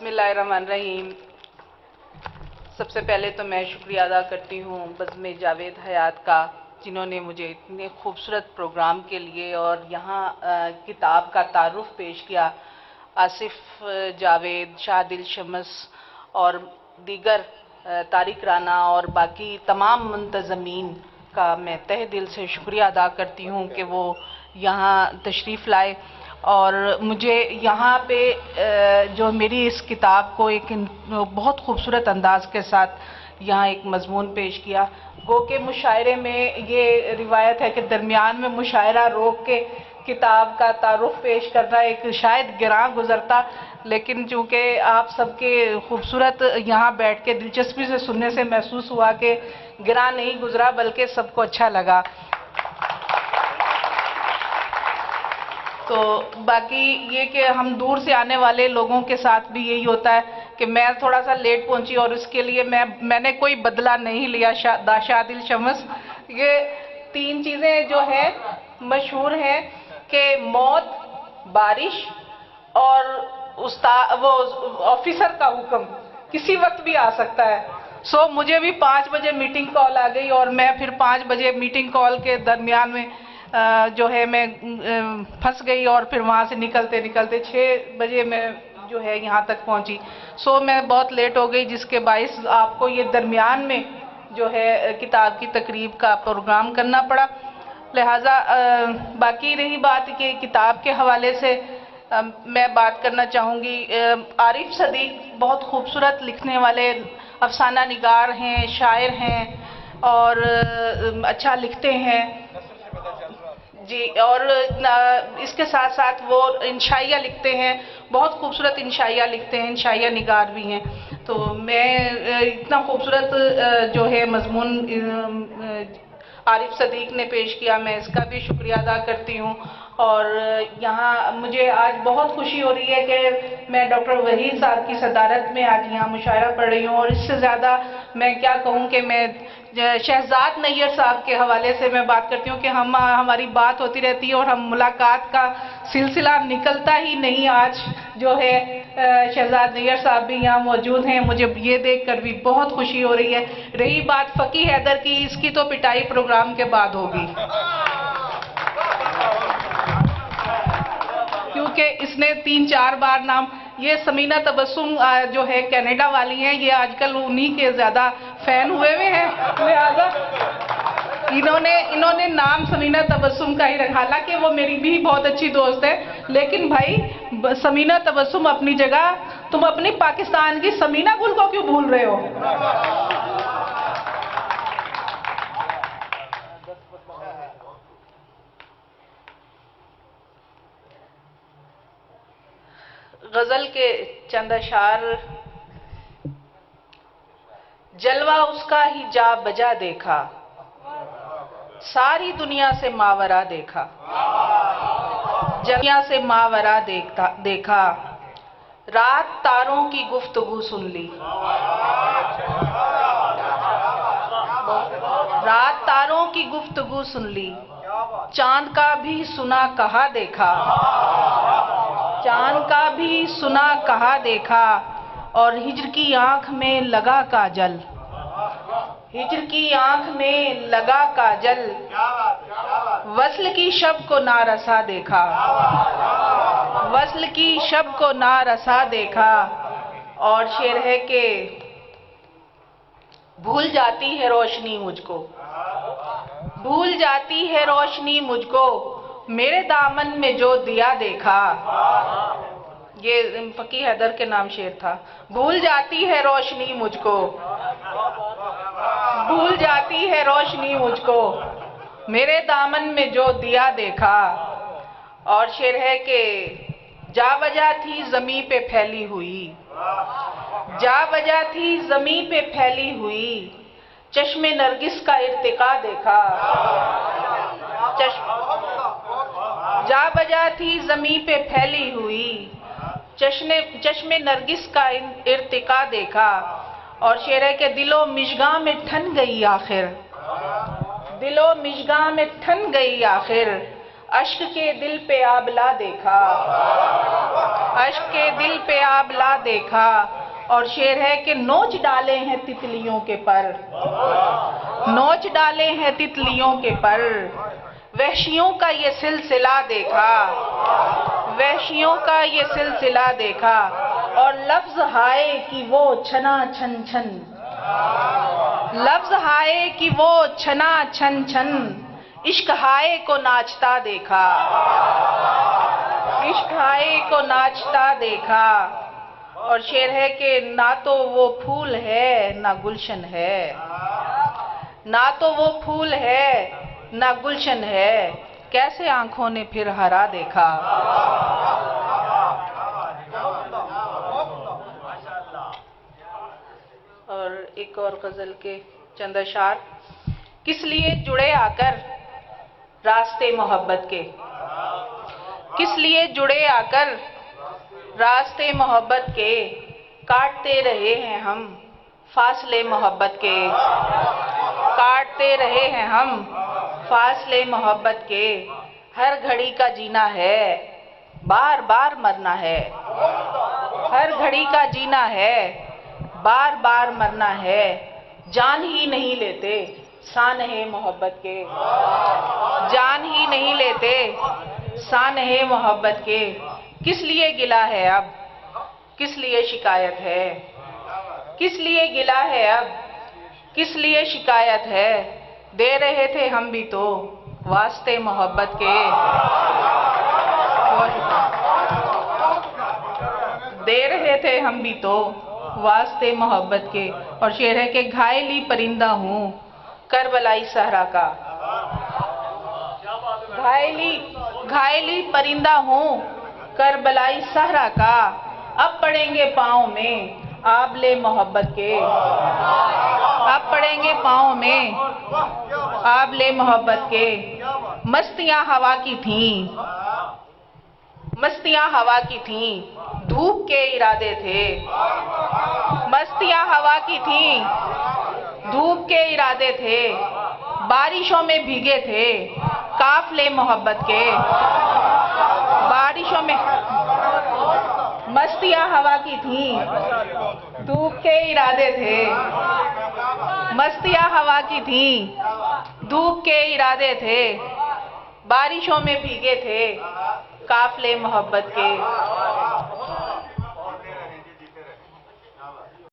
بسم اللہ الرحمن الرحیم۔ سب سے پہلے تو میں شکریہ ادا کرتی ہوں بزم جاوید حیات کا، جنہوں نے مجھے اتنے خوبصورت پروگرام کے لیے اور یہاں کتاب کا تعارف پیش کیا۔ آصف جاوید، شاہدل شمس اور دیگر طارق رانا اور باقی تمام منتظمین کا میں تہہ دل سے شکریہ ادا کرتی ہوں کہ وہ یہاں تشریف لائے اور مجھے یہاں پہ جو میری اس کتاب کو ایک بہت خوبصورت انداز کے ساتھ یہاں ایک مضمون پیش کیا۔ گو کہ مشاعرے میں یہ روایت ہے کہ درمیان میں مشاعرہ روک کے کتاب کا تعارف پیش کرنا ایک شاید گراں گزرتا، لیکن چونکہ آپ سب کے خوبصورت یہاں بیٹھ کے دلچسپی سے سننے سے محسوس ہوا کہ گراں نہیں گزرا بلکہ سب کو اچھا لگا۔ تو باقی یہ کہ ہم دور سے آنے والے لوگوں کے ساتھ بھی یہی ہوتا ہے کہ میں تھوڑا سا لیٹ پہنچی اور اس کے لیے میں نے کوئی بدلہ نہیں لیا۔ شاہدل شمس، یہ تین چیزیں جو ہے مشہور ہیں کہ موت، بارش اور وہ آفیسر کا حکم کسی وقت بھی آ سکتا ہے۔ مجھے بھی 5 بجے میٹنگ کال آ گئی اور میں پھر 5 بجے میٹنگ کال کے درمیان میں جو ہے میں پھنس گئی اور پھر وہاں سے نکلتے 6 بجے میں جو ہے یہاں تک پہنچی۔ میں بہت لیٹ ہو گئی، جس کے باعث آپ کو یہ درمیان میں جو ہے کتاب کی تقریب کا پروگرام کرنا پڑا۔ لہٰذا باقی رہی بات کہ کتاب کے حوالے سے میں بات کرنا چاہوں گی۔ عارف صدیق بہت خوبصورت لکھنے والے افسانہ نگار ہیں، شاعر ہیں اور اچھا لکھتے ہیں جی، اور اس کے ساتھ ساتھ وہ انشائیہ لکھتے ہیں، بہت خوبصورت انشائیہ لکھتے ہیں، انشائیہ نگار بھی ہیں۔ تو میں اتنا خوبصورت جو ہے مضمون عارف صدیق نے پیش کیا، میں اس کا بھی شکریہ ادا کرتی ہوں۔ اور یہاں مجھے آج بہت خوشی ہو رہی ہے کہ میں ڈاکٹر وحید صاحب کی صدارت میں آج یہاں مشاعرہ پڑھ رہی ہوں، اور اس سے زیادہ میں کیا کہوں کہ میں شہزاد نیّر صاحب کے حوالے سے میں بات کرتی ہوں کہ ہماری بات ہوتی رہتی ہے اور ہم ملاقات کا سلسلہ نکلتا ہی نہیں۔ آج جو ہے شہزاد نیّر صاحب بھی یہاں موجود ہیں، مجھے یہ دیکھ کر بھی بہت خوشی ہو رہی ہے۔ رہی بات فقی حیدر کی، اس کی تو پٹائی پروگرام کے بعد ہوگی، کیونکہ اس نے 3-4 بار نام، یہ سمینہ تبسم جو ہے کینیڈا والی ہیں، یہ آج کل انہی کے زیادہ فین ہوئے ہیں، لہذا انہوں نے نام سمینہ تبسم کا ہی رکھا، حالانکہ وہ میری بھی بہت اچھی دوست ہے، لیکن بھائی سمینہ تبسم اپنی جگہ، تم اپنی پاکستان کی سمینہ گل کو کیوں بھول رہے ہو؟ غزل کے چند اشعار۔ جلوہ اس کا ہی جا بجا دیکھا، ساری دنیا سے ماورا دیکھا، دنیا سے ماورا دیکھا، رات تاروں کی گفتگو سن لی، رات تاروں کی گفتگو سن لی، چاند کا بھی سنا کہا دیکھا، چاند کا بھی سنا کہا دیکھا، اور ہجر کی آنکھ میں لگا کاجل، ہجر کی آنکھ میں لگا کاجل، وصل کی شب کو نارسا دیکھا، وصل کی شب کو نارسا دیکھا۔ اور شعر ہے کہ بھول جاتی ہے روشنی مجھ کو، بھول جاتی ہے روشنی مجھ کو، میرے دامن میں جو دیا دیکھا۔ یہ فقی حیدر کے نام شعر تھا۔ بھول جاتی ہے روشنی مجھ کو، بھول جاتی ہے روشنی مجھ کو، میرے دامن میں جو دیا دیکھا۔ اور شعر ہے کہ جا بجا تھی زمیں پہ پھیلی ہوئی، جا بجا تھی زمیں پہ پھیلی ہوئی، چشم نرگس کا ارتقا دیکھا، جا بجا تھی زمیں پہ پھیلی ہوئی، چشم نرگس کا ارتقا دیکھا۔ اور شعر ہے کہ دل و مژگاں میں ٹھن گئی آخر، دل و مژگاں میں ٹھن گئی آخر، اشک کے دل پہ آبلا دیکھا، اشک کے دل پہ آبلا دیکھا. اور شعر ہے کہ نوچ ڈالے ہیں تتلیوں کے پر، نوچ ڈالے ہیں تتلیوں کے پر. وحشیوں کا یہ سلسلہ دیکھا، وحشیوں کا یہ سلسلہ دیکھا. اور لفظ ہائے کی وہ چھنا چھن چھن، لفظ ہائے کی وہ چھنا چھن چھن. عشق ہائے کو ناچتا دیکھا، عشق ہائے کو ناچتا دیکھا. اور شعر ہے کہ نہ تو وہ پھول ہے نہ گلشن ہے، نہ تو وہ پھول ہے نہ گلشن ہے. کیسے آنکھوں نے پھر ہرا دیکھا. اور ایک اور غزل کے چند اشعار. کس لیے جڑے آ کر راستے محبت کے، کس لیے جڑے آ کر راستے محبت کے. کاٹتے رہے ہیں ہم فاصلے محبت کے، کاٹتے رہے ہیں ہم فاصلے محبت کے. ہر گھڑی کا جینا ہے بار بار مرنا ہے، ہر گھڑی کا جینا ہے بار بار مرنا ہے. جان ہی نہیں لیتے سانحِ محبت کے، جان ہی نہیں لیتے سانحِ محبت کے. کس لیے گلہ ہے اب کس لیے شکایت ہے، کس لیے گلہ ہے اب کس لیے شکایت ہے. دے رہے تھے ہم بھی تو واسطے محبت کے، دے رہے تھے ہم بھی تو واسطے محبت کے. اور شعر ہے کہ گھائلی پرندہ ہوں کربلائی صحرا کا، گھائلی پرندہ ہوں کربلائی صحرا کا. اب پڑیں گے پاؤں میں آبلے محبت کے، اب پڑیں گے پاؤں میں آبلے محبت کے. مستیاں ہوا کی تھیں، مستیاں ہوا کی تھیں دھوپ کے ارادے تھے، مستیاں ہوا کی تھیں دھوپ کے ارادے تھے. بارشوں میں بھیگے تھے قافلے محبت کے، بارشوں میں. مستیاں ہوا کی تھیں دھوپ کے ارادے تھے، مستیاں ہوا کی تھیں دھوپ کے ارادے تھے. بارشوں میں بھیگے تھے قافلے محبت کے.